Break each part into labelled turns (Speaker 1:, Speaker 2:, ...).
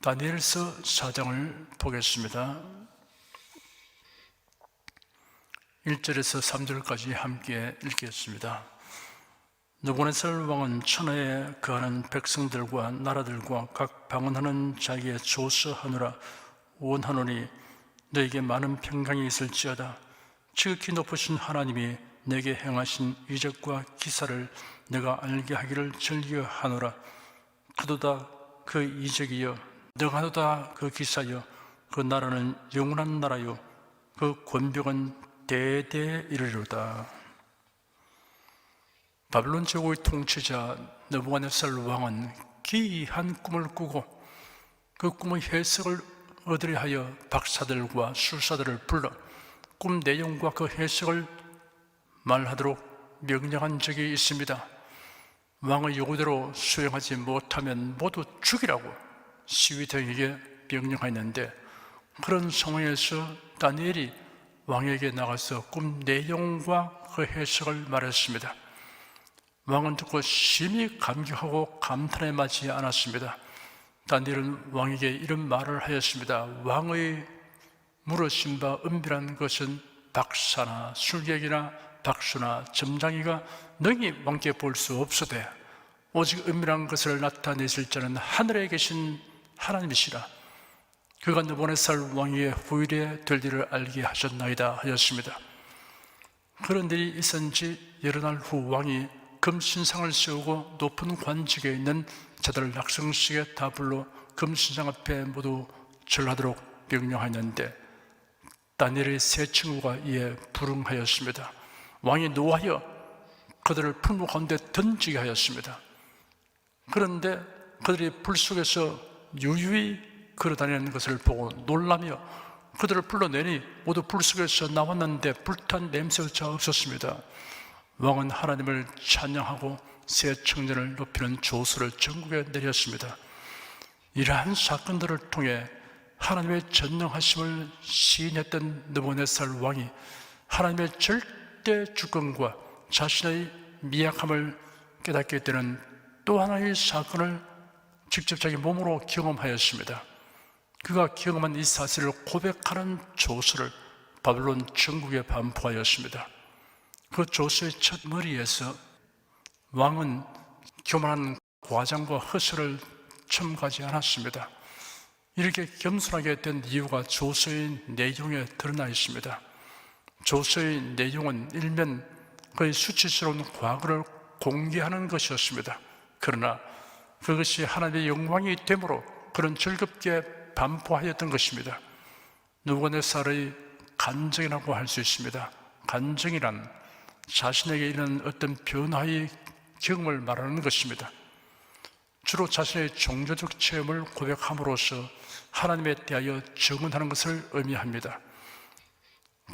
Speaker 1: 다니엘서 4장을 보겠습니다. 1절에서 3절까지 함께 읽겠습니다. 느부갓네살 왕은 천하에 거하는 백성들과 나라들과 각 방언하는 자기의 조서하노라 원하노니 너에게 많은 평강이 있을지어다. 지극히 높으신 하나님이 내게 행하신 이적과 기사를 내가 알게 하기를 즐겨하노라. 그도다 그 이적이여, 능하도다 그 기사여, 그 나라는 영원한 나라요, 그 권벽은 대대에 이르리로다. 바벨론 제국의 통치자 느부갓네살 왕은 기이한 꿈을 꾸고 그 꿈의 해석을 얻으려 하여 박사들과 술사들을 불러 꿈 내용과 그 해석을 말하도록 명령한 적이 있습니다. 왕의 요구대로 수행하지 못하면 모두 죽이라고 시위대에게 명령하였는데, 그런 상황에서 다니엘이 왕에게 나가서 꿈 내용과 그 해석을 말했습니다. 왕은 듣고 심히 감격하고 감탄에 마지 않았습니다. 다니엘은 왕에게 이런 말을 하였습니다. 왕의 물으신 바 은밀한 것은 박사나 술객이나 박수나 점장이가 능히 왕께 볼 수 없으되 오직 은밀한 것을 나타내실 자는 하늘에 계신 하나님이시라. 그가 느부갓네살 왕의 후일에 될 일을 알게 하셨나이다 하였습니다. 그런 일이 있은 지 여러 날 후 왕이 금신상을 세우고 높은 관직에 있는 자들을 낙성식에 다 불러 금신상 앞에 모두 절하도록 명령하였는데, 다니엘의 세 친구가 이에 불응하였습니다. 왕이 노하여 그들을 풀무 가운데 던지게 하였습니다. 그런데 그들이 불 속에서 유유히 걸어다니는 것을 보고 놀라며 그들을 불러내니 모두 불 속에서 나왔는데 불탄 냄새조차 없었습니다. 왕은 하나님을 찬양하고 새 청년을 높이는 조서를 전국에 내렸습니다. 이러한 사건들을 통해 하나님의 전능하심을 시인했던 느부갓네살 왕이 하나님의 절대 주권과 자신의 미약함을 깨닫게 되는 또 하나의 사건을 직접 자기 몸으로 경험하였습니다. 그가 경험한 이 사실을 고백하는 조서를 바벨론 전국에 반포하였습니다. 그 조서의 첫 머리에서 왕은 교만한 과장과 허세를 첨가하지 않았습니다. 이렇게 겸손하게 된 이유가 조서의 내용에 드러나 있습니다. 조서의 내용은 일면 그의 수치스러운 과거를 공개하는 것이었습니다. 그러나 그것이 하나님의 영광이 되므로 그런 즐겁게 반포하였던 것입니다. 느부갓네살의 간증이라고 할 수 있습니다. 간증이란 자신에게 일어난 어떤 변화의 경험을 말하는 것입니다. 주로 자신의 종교적 체험을 고백함으로써 하나님에 대하여 증언하는 것을 의미합니다.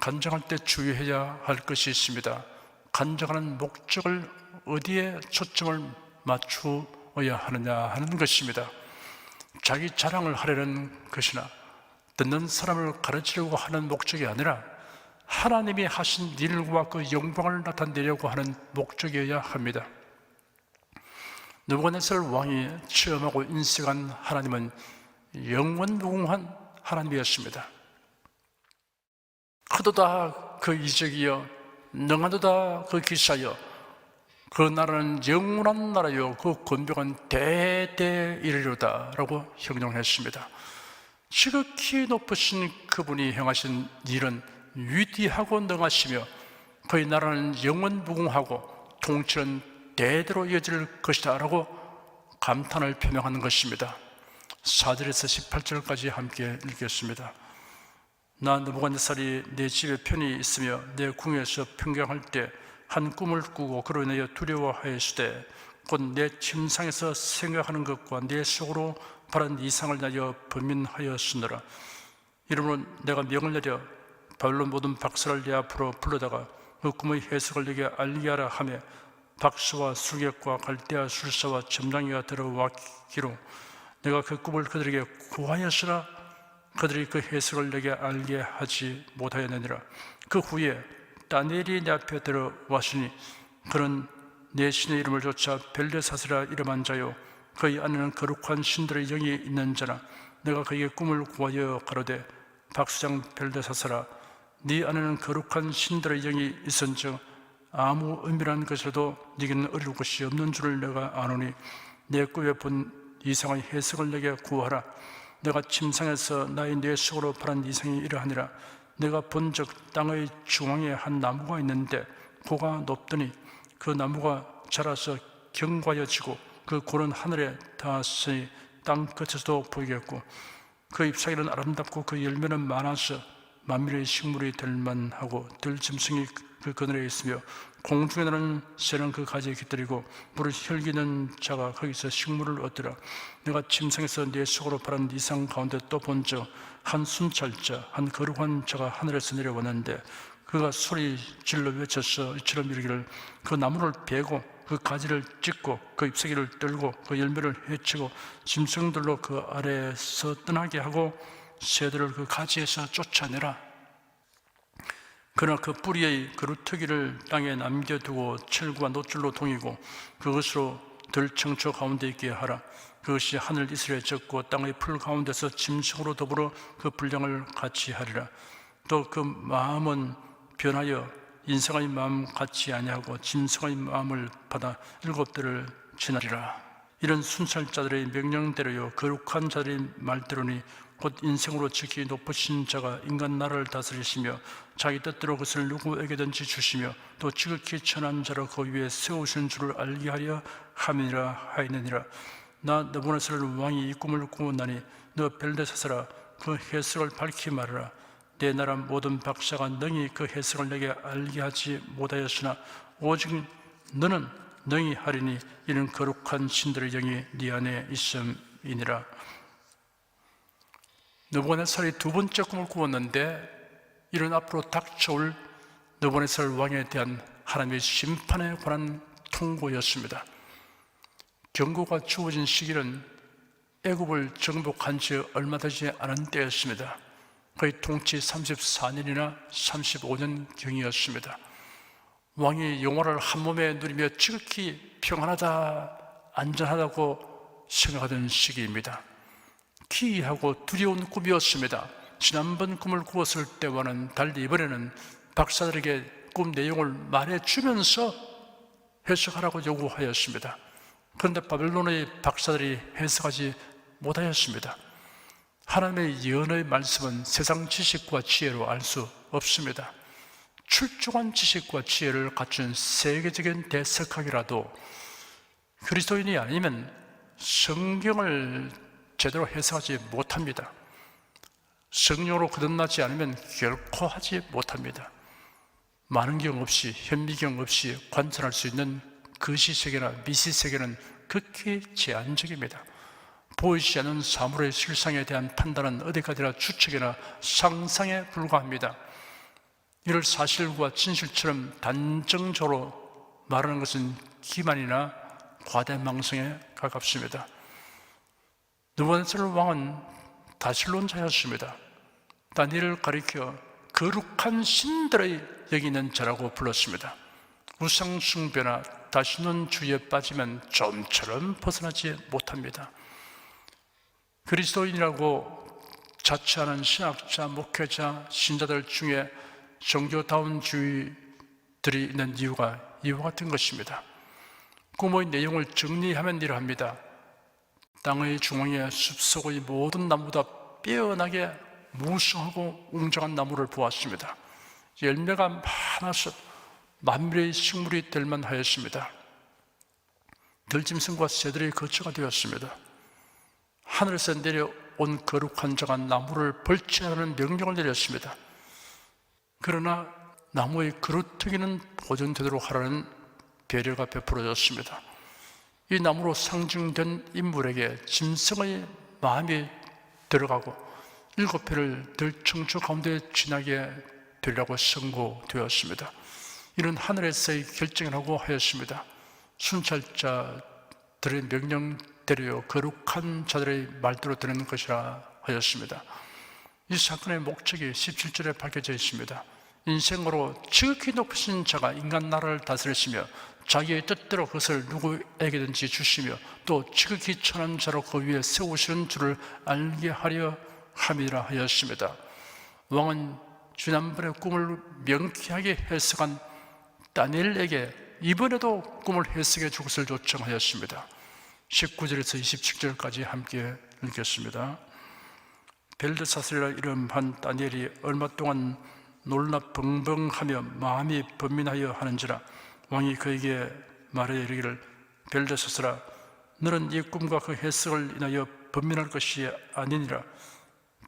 Speaker 1: 간증할 때 주의해야 할 것이 있습니다. 간증하는 목적을 어디에 초점을 맞추어야 하느냐 하는 것입니다. 자기 자랑을 하려는 것이나 듣는 사람을 가르치려고 하는 목적이 아니라 하나님이 하신 일과 그 영광을 나타내려고 하는 목적이어야 합니다. 느부갓네살 왕이 체험하고 인식한 하나님은 영원무궁한 하나님이었습니다. 크도다 그 이적이여, 능하도다 그 기사여, 그 나라는 영원한 나라요, 그 권벽은 대대에 이르리로다 라고 형용했습니다. 지극히 높으신 그분이 행하신 일은 위대하고 능하시며 그의 나라는 영원무궁하고 통치는 대대로 이어질 것이다 라고 감탄을 표명하는 것입니다. 4절에서 18절까지 함께 읽겠습니다. 나 느부갓네살이 내 집에 편히 있으며 내 궁에서 평강할 때 한 꿈을 꾸고 그로 인하여 두려워하였으되 곧 내 침상에서 생각하는 것과 내 속으로 바른 이상을 나여 범민하였으느라. 이러므로 내가 명을 내려 바벨론 모든 박사를 내 앞으로 불러다가 그 꿈의 해석을 내게 알게 하라 하며 박사와 술객과 갈대아 술사와 점장이가 들어왔기로 내가 그 꿈을 그들에게 구하였으나 그들이 그 해석을 내게 알게 하지 못하였느니라. 그 후에 다니엘이 내 앞에 들어왔으니 그는 내 신의 이름을 조차 벨레사스라 이름한 자요 그의 안에는 거룩한 신들의 영이 있는 자라. 내가 그에게 꿈을 구하여 가로되 박수장 벨드사사라, 네 안에는 거룩한 신들의 영이 있은즉 아무 은밀한 것이라도 네게는 어려울 것이 없는 줄을 내가 아노니 내 꿈에 본 이상의 해석을 내게 구하라. 내가 침상에서 나의 뇌 속으로 바란 이상이 이러하니라. 내가 본즉 땅의 중앙에 한 나무가 있는데 고가 높더니 그 나무가 자라서 경과여지고 그 고는 하늘에 닿았으니 땅 끝에서도 보이겠고 그 잎사귀는 아름답고 그 열매는 많아서 만민의 식물이 될 만하고 들짐승이 그 그늘에 있으며 공중에 나는 새는 그 가지에 깃들이고 물을 혈기는 자가 거기서 식물을 얻더라. 내가 침상에서 내 속으로 바란 이상 가운데 또 본즉 한 순찰자 한 거룩한 자가 하늘에서 내려왔는데 그가 소리 질러 외쳐서 이처럼 이르기를 그 나무를 베고 그 가지를 찢고 그 잎사귀를 떨고 그 열매를 해치고 짐승들로 그 아래에서 떠나게 하고 새들을 그 가지에서 쫓아내라. 그러나 그 뿌리의 그루터기를 땅에 남겨두고 철과 놋줄로 동이고 그것으로 들청초 가운데 있게 하라. 그것이 하늘 이슬에 젖고 땅의 풀 가운데서 짐승으로 더불어 그 분량을 같이 하리라. 또 그 마음은 변하여 인생의 마음 같이 아니하고 짐승의 마음을 받아 7대를 지나리라. 이런 순찰자들의 명령대로요 거룩한 자들의 말대로니 곧 인생으로 지키 높으신 자가 인간 나라를 다스리시며 자기 뜻대로 그것을 누구에게든지 주시며 또 지극히 천한 자로 그 위에 세우신 줄을 알게 하려 함이니라 하였느니라. 나 느부갓네살 왕이 이 꿈을 꾸었나니 너 벨드사사라, 그 해석을 밝히 말하라. 내 나라 모든 박사가 능히 그 해석을 내게 알게 하지 못하였으나 오직 너는 능히 하리니 이는 거룩한 신들의 영이 네 안에 있음이니라. 느부갓네살이 두 번째 꿈을 꾸었는데 이는 앞으로 닥쳐올 느부갓네살 왕에 대한 하나님의 심판에 관한 통고였습니다. 경고가 주어진 시기는 애굽을 정복한 지 얼마 되지 않은 때였습니다. 거의 통치 34년이나 35년경이었습니다. 왕이 영화를 한 몸에 누리며 지극히 평안하다, 안전하다고 생각하던 시기입니다. 기이하고 두려운 꿈이었습니다. 지난번 꿈을 꾸었을 때와는 달리 이번에는 박사들에게 꿈 내용을 말해주면서 해석하라고 요구하였습니다. 그런데 바벨론의 박사들이 해석하지 못하였습니다. 하나님의 예언의 말씀은 세상 지식과 지혜로 알 수 없습니다. 출중한 지식과 지혜를 갖춘 세계적인 대석학이라도 그리스도인이 아니면 성경을 제대로 해석하지 못합니다. 성령으로 거듭나지 않으면 결코 하지 못합니다. 만원경 없이 현미경 없이 관찰할 수 있는 거시세계나 미시세계는 극히 제한적입니다. 보이지 않는 사물의 실상에 대한 판단은 어디까지나 추측이나 상상에 불과합니다. 이를 사실과 진실처럼 단정적으로 말하는 것은 기만이나 과대망상에 가깝습니다. 느부갓네살 왕은 다실론자였습니다. 다니엘을 가리켜 거룩한 신들의 여기 있는 자라고 불렀습니다. 우상 숭배나 다시는 주의에 빠지면 좀처럼 벗어나지 못합니다. 그리스도인이라고 자처하는 신학자, 목회자, 신자들 중에 종교다운주의들이 있는 이유가 이와 같은 것입니다. 꿈의 내용을 정리하면 이러합니다. 땅의 중앙에 숲속의 모든 나무보다 빼어나게 무성하고 웅장한 나무를 보았습니다. 열매가 많아서 만민의 식물이 될 만하였습니다. 들짐승과 새들의 거처가 되었습니다. 하늘에서 내려온 거룩한 자가 나무를 벌채하는 명령을 내렸습니다. 그러나 나무의 그루터기는 보존되도록 하라는 배려가 베풀어졌습니다. 이 나무로 상징된 인물에게 짐승의 마음이 들어가고 7회를 들청초 가운데 지나게 되려고 선고되었습니다. 이는 하늘에서의 결정이라고 하였습니다. 순찰자들의 명령대로 거룩한 자들의 말대로 되는 것이라 하였습니다. 이 사건의 목적이 17절에 밝혀져 있습니다. 인생으로 지극히 높으신 자가 인간 나라를 다스리시며 자기의 뜻대로 그것을 누구에게든지 주시며 또 지극히 천한 자로 그 위에 세우시는 줄을 알게 하려 함이라 하였습니다. 왕은 지난번에 꿈을 명쾌하게 해석한 다니엘에게 이번에도 꿈을 해석해 줄 것을 요청하였습니다. 19절에서 27절까지 함께 읽겠습니다. 벨드사슬이라 이름한 다니엘이 얼마 동안 놀라 벙벙하며 마음이 번민하여 하는지라 왕이 그에게 말하여 이르기를 벨드사슬아 너는 이 꿈과 그 해석을 인하여 번민할 것이 아니니라.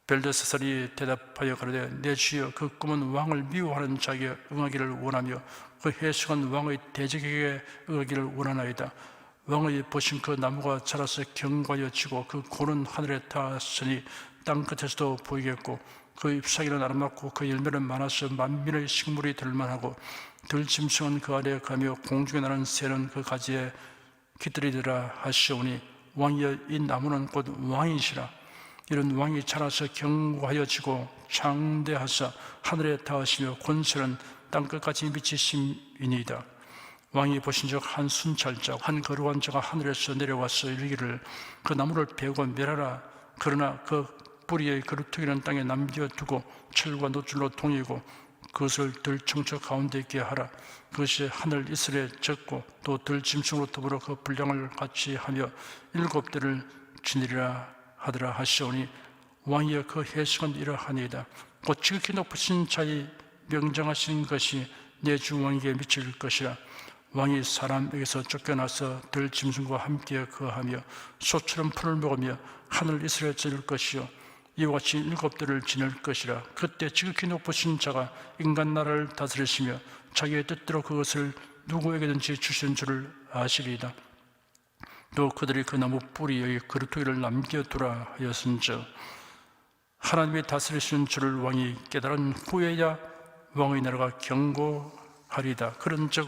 Speaker 1: 벨드사살이 대답하여 가로되 내 주여 그 꿈은 왕을 미워하는 자에게 응하기를 원하며 그 해석은 왕의 대적에게 응하기를 원하나이다. 왕의 보신 그 나무가 자라서 견고하여 지고 그 고는 하늘에 닿았으니 땅 끝에서도 보이겠고 그 잎사귀는 아름답고 그 열매는 많아서 만민의 식물이 될 만하고 들짐승은 그 아래에 가며 공중에 나는 새는 그 가지에 깃들이리라 하시오니 왕이여 이 나무는 곧 왕이시라. 이런 왕이 자라서 견고하여 지고 장대하사 하늘에 닿으시며 권세는 땅끝까지 미치심이니이다. 왕이 보신즉 한 순찰자 한 거룩한 자가 하늘에서 내려와서 이르기를 그 나무를 베고 멸하라. 그러나 그 뿌리의 그루터기는 땅에 남겨두고 철과 노줄로 동이고 그것을 들청처 가운데 있게 하라. 그것이 하늘 이슬에 젖고 또 들짐승으로 더불어 그 분량을 같이 하며 7대를 지니리라 하더라 하시오니 왕이여 그 해석은 이러하니이다. 곧 지극히 높으신 자의 명정하신 것이 내 주 왕에게 미칠 것이라. 왕이 사람에게서 쫓겨나서 들짐승과 함께 거하며 소처럼 풀을 먹으며 하늘 이슬에 젖을 것이요 이와 같이 7대를 지낼 것이라. 그때 지극히 높으신 자가 인간 나라를 다스리시며 자기의 뜻대로 그것을 누구에게든지 주시는 줄을 아시리이다. 또 그들이 그 나무 뿌리의 그루터기를 남겨두라 하였은즉 하나님이 다스리시는 줄을 왕이 깨달은 후에야 왕의 나라가 견고하리이다. 그런즉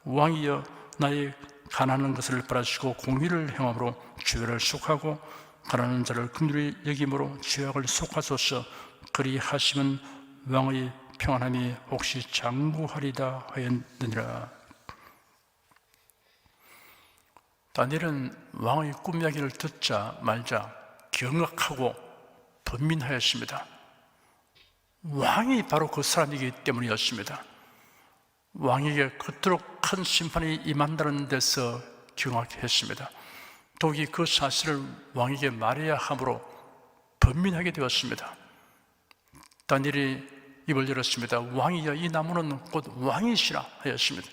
Speaker 1: 왕이여 나의 가난한 것을 바라시고 공의를 행함으로 죄를 속하고 가난한 자를 긍휼히 여김으로 죄악을 속하소서. 그리하시면 왕의 평안함이 혹시 장구하리다 하였느니라. 다니엘은 왕의 꿈 이야기를 듣자 말자 경악하고 번민하였습니다. 왕이 바로 그 사람이기 때문이었습니다. 왕에게 그토록 큰 심판이 임한다는 데서 경악했습니다. 더욱이 그 사실을 왕에게 말해야 하므로 번민하게 되었습니다. 다니엘이 입을 열었습니다. 왕이여 이 나무는 곧 왕이시라 하였습니다.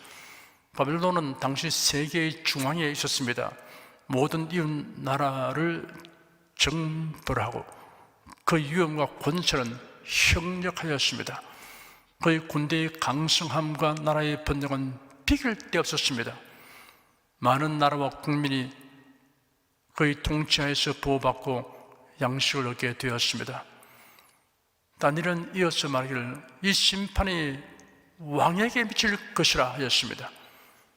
Speaker 1: 바벨론은 당시 세계의 중앙에 있었습니다. 모든 이웃 나라를 정벌하고 그 위엄과 권세는 형력하였습니다. 그의 군대의 강성함과 나라의 번영은 비길 데 없었습니다. 많은 나라와 국민이 그의 통치하에서 보호받고 양식을 얻게 되었습니다. 다니엘은 이어서 말하기를 이 심판이 왕에게 미칠 것이라 하였습니다.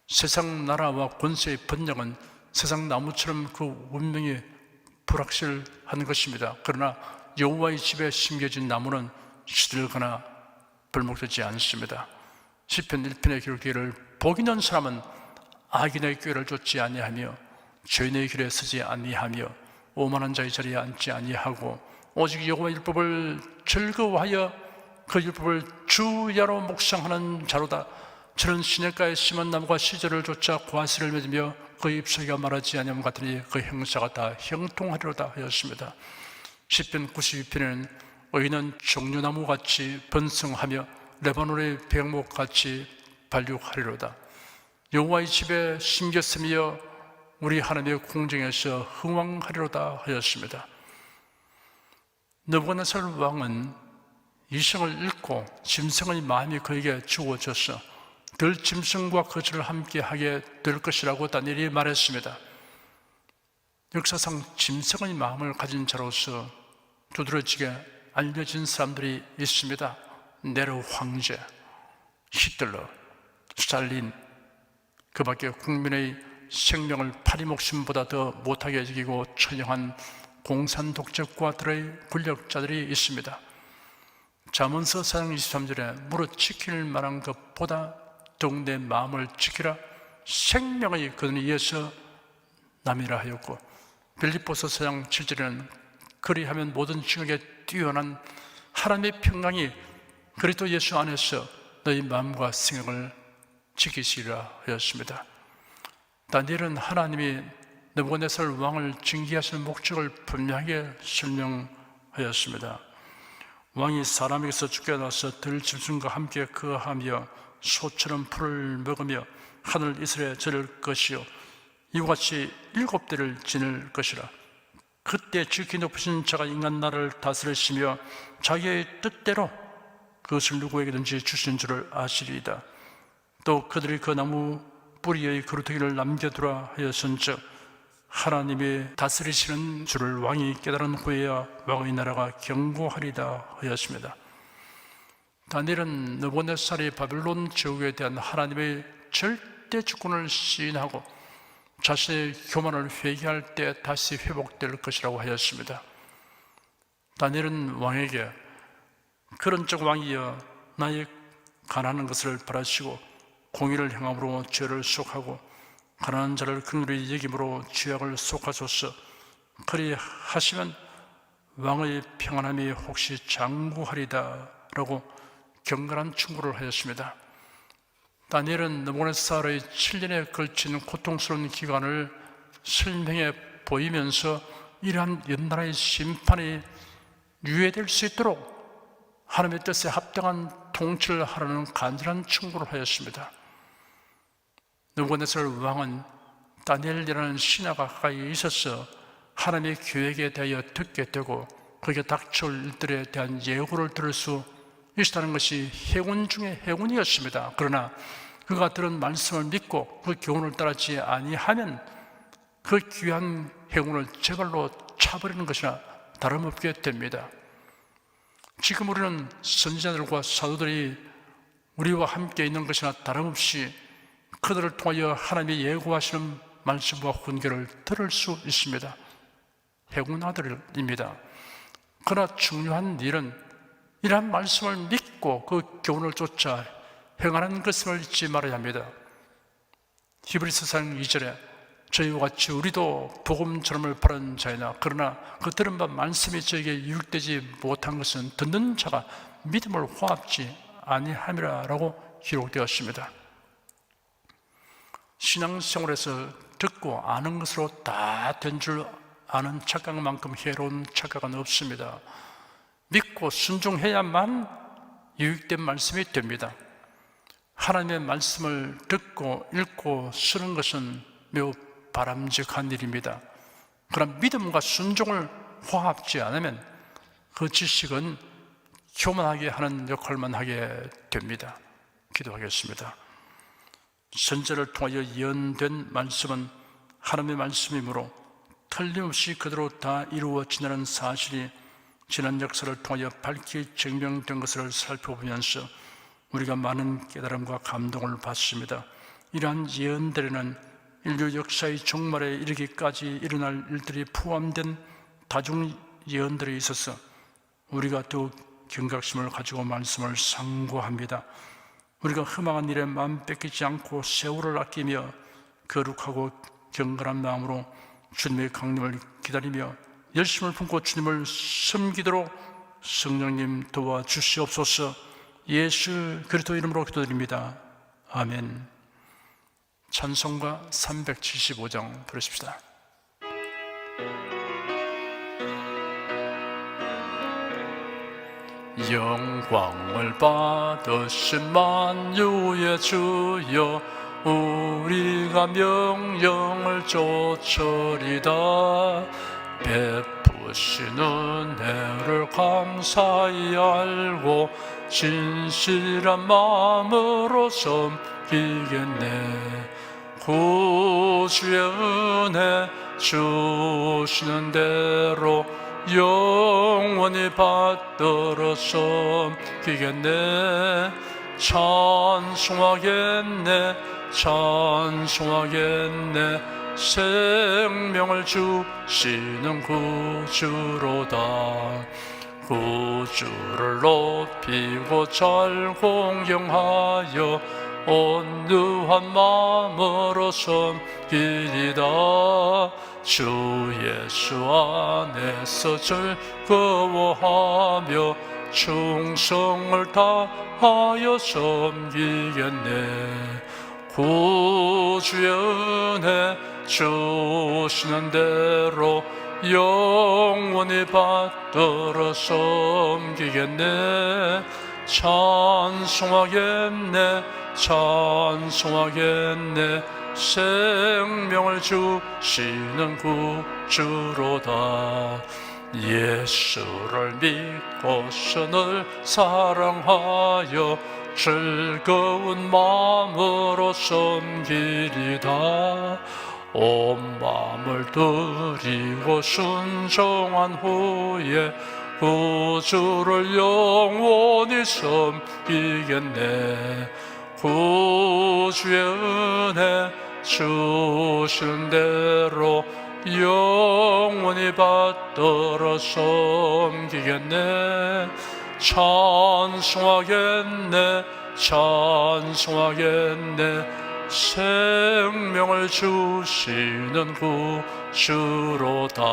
Speaker 1: 세상 나라와 권세의 번영은 세상 나무처럼 그 운명이 불확실한 것입니다. 그러나 여호와의 집에 심겨진 나무는 시들거나 벌목되지 않습니다. 시편 1편의 기록기를 복 있는 사람은 악인의 꾀를 쫓지 아니하며 죄인의 길에 서지 아니하며 오만한 자의 자리에 앉지 아니하고 오직 여호와의 율법을 즐거워하여 그 율법을 주야로 묵상하는 자로다. 저는 시냇가에 심은 나무가 시절을 쫓아 과실을 맺으며 그 잎사귀가 마르지 아니함 같으니 그 형사가 다 형통하리로다 하였습니다. 시편 92편에는 의인은 종려나무같이 번성하며 레바논의 백목같이 발육하리로다. 여호와의 집에 심겼으며 우리 하나님의 궁정에서 흥왕하리로다 하였습니다. 느부갓네살 왕은 이성을 잃고 짐승의 마음이 그에게 주어져서 들짐승과 거처를 함께하게 될 것이라고 다니엘이 말했습니다. 역사상 짐승의 마음을 가진 자로서 두드러지게 알려진 사람들이 있습니다. 네로 황제, 히틀러, 스탈린, 그 밖에 국민의 생명을 파리 목숨보다 더 못하게 여기고 처형한 공산 독재과들의 권력자들이 있습니다. 잠언서 4장 23절에 무릇 지킬 만한 것보다 더욱 내 마음을 지키라. 생명의 근원이 이어서 남이라 하였고, 빌립보서 4장 7절에는 그리하면 모든 징역에 뛰어난 하나님의 평강이 그리스도 예수 안에서 너희 마음과 생각을 지키시리라 하였습니다. 다니엘은 하나님이 느부갓네살 왕을 징계하시는 목적을 분명하게 설명하였습니다. 왕이 사람에게서 쫓겨나서 들짐승과 함께 거하며 소처럼 풀을 먹으며 하늘 이슬에 절을 것이요 이와 같이 7대를 지낼 것이라. 그때 지극히 높으신 자가 인간 나라를 다스리시며 자기의 뜻대로 그것을 누구에게든지 주신 줄을 아시리이다. 또 그들이 그 나무 뿌리의 그루터기를 남겨두라 하였은즉 하나님이 다스리시는 줄을 왕이 깨달은 후에야 왕의 나라가 견고하리다 하였습니다. 다니엘은 느부갓네살이 바벨론 제국에 대한 하나님의 절대 주권을 시인하고 자신의 교만을 회개할 때 다시 회복될 것이라고 하였습니다. 다니엘은 왕에게 그런 적 왕이여 나의 가난한 것을 바라시고 공의를 행함으로 죄를 속하고 가난한 자를 긍휼히 여김으로 죄악을 속하소서. 그리하시면 왕의 평안함이 혹시 장구하리다 라고 경건한 충고를 하였습니다. 다니엘은 느부갓네살의 7년에 걸친 고통스러운 기간을 설명해 보이면서 이러한 연나라의 심판이 유예될 수 있도록 하나님의 뜻에 합당한 통치를 하라는 간절한 충고를 하였습니다. 느부갓네살 왕은 다니엘이라는 신하가 가까이 있어서 하나님의 계획에 대하여 듣게 되고 거기에 닥쳐올 일들에 대한 예고를 들을 수 있었다는 것이 행운 중에 행운이었습니다. 그러나 그가 들은 말씀을 믿고 그 교훈을 따르지 아니하면 그 귀한 행운을 제발로 차버리는 것이나 다름없게 됩니다. 지금 우리는 선지자들과 사도들이 우리와 함께 있는 것이나 다름없이 그들을 통하여 하나님이 예고하시는 말씀과 훈계를 들을 수 있습니다. 행운 아들입니다. 그러나 중요한 일은 이러한 말씀을 믿고 그 교훈을 쫓아 행하는 것을 잊지 말아야 합니다. 히브리서 4장 2절에 저희와 같이 우리도 복음처럼을 바라는 자이나 그러나 그 들은 바 말씀이 저에게 유익되지 못한 것은 듣는 자가 믿음을 화합지 아니함이라 라고 기록되었습니다. 신앙생활에서 듣고 아는 것으로 다 된 줄 아는 착각만큼 해로운 착각은 없습니다. 믿고 순종해야만 유익된 말씀이 됩니다. 하나님의 말씀을 듣고 읽고 쓰는 것은 매우 바람직한 일입니다. 그러나 믿음과 순종을 화합지 않으면 그 지식은 교만하게 하는 역할만 하게 됩니다. 기도하겠습니다. 선지자를 통하여 예언된 말씀은 하나님의 말씀이므로 틀림없이 그대로 다 이루어지는 사실이 지난 역사를 통하여 밝히 증명된 것을 살펴보면서 우리가 많은 깨달음과 감동을 받습니다. 이러한 예언들에는 인류 역사의 종말에 이르기까지 일어날 일들이 포함된 다중 예언들에 있어서 우리가 더욱 경각심을 가지고 말씀을 상고합니다. 우리가 흠망한 일에 마음 뺏기지 않고 세월을 아끼며 거룩하고 경건한 마음으로 주님의 강림을 기다리며 열심을 품고 주님을 섬기도록 성령님 도와주시옵소서. 예수 그리스도 이름으로 기도드립니다. 아멘. 찬송가 375장 부르십시다. 영광을 받으신 만유의 주여 우리가 명령을 좇으리다. 베푸신 은혜를 감사히 알고 진실한 마음으로 섬기겠네. 구주의 은혜 주시는 대로 영원히 받들어 섬기겠네. 찬송하겠네 찬송하겠네. 생명을 주시는 구주로다. 구주를 높이고 잘 공경하여 온유한 마음으로 섬기리다. 주 예수 안에서 즐거워하며 충성을 다하여 섬기겠네. 구주의 은혜 주시는 대로 영원히 받들어 섬기겠네. 찬송하겠네, 찬송하겠네. 생명을 주시는 구주로다. 예수를 믿고서 늘 사랑하여 즐거운 마음으로 섬기리다. 온 마음을 드리고 순종한 후에 구주를 영원히 섬기겠네. 구주의 은혜 주신 대로 영원히 받들어 섬기겠네. 찬송하겠네, 찬송하겠네. 생명을 주시는 구주로다.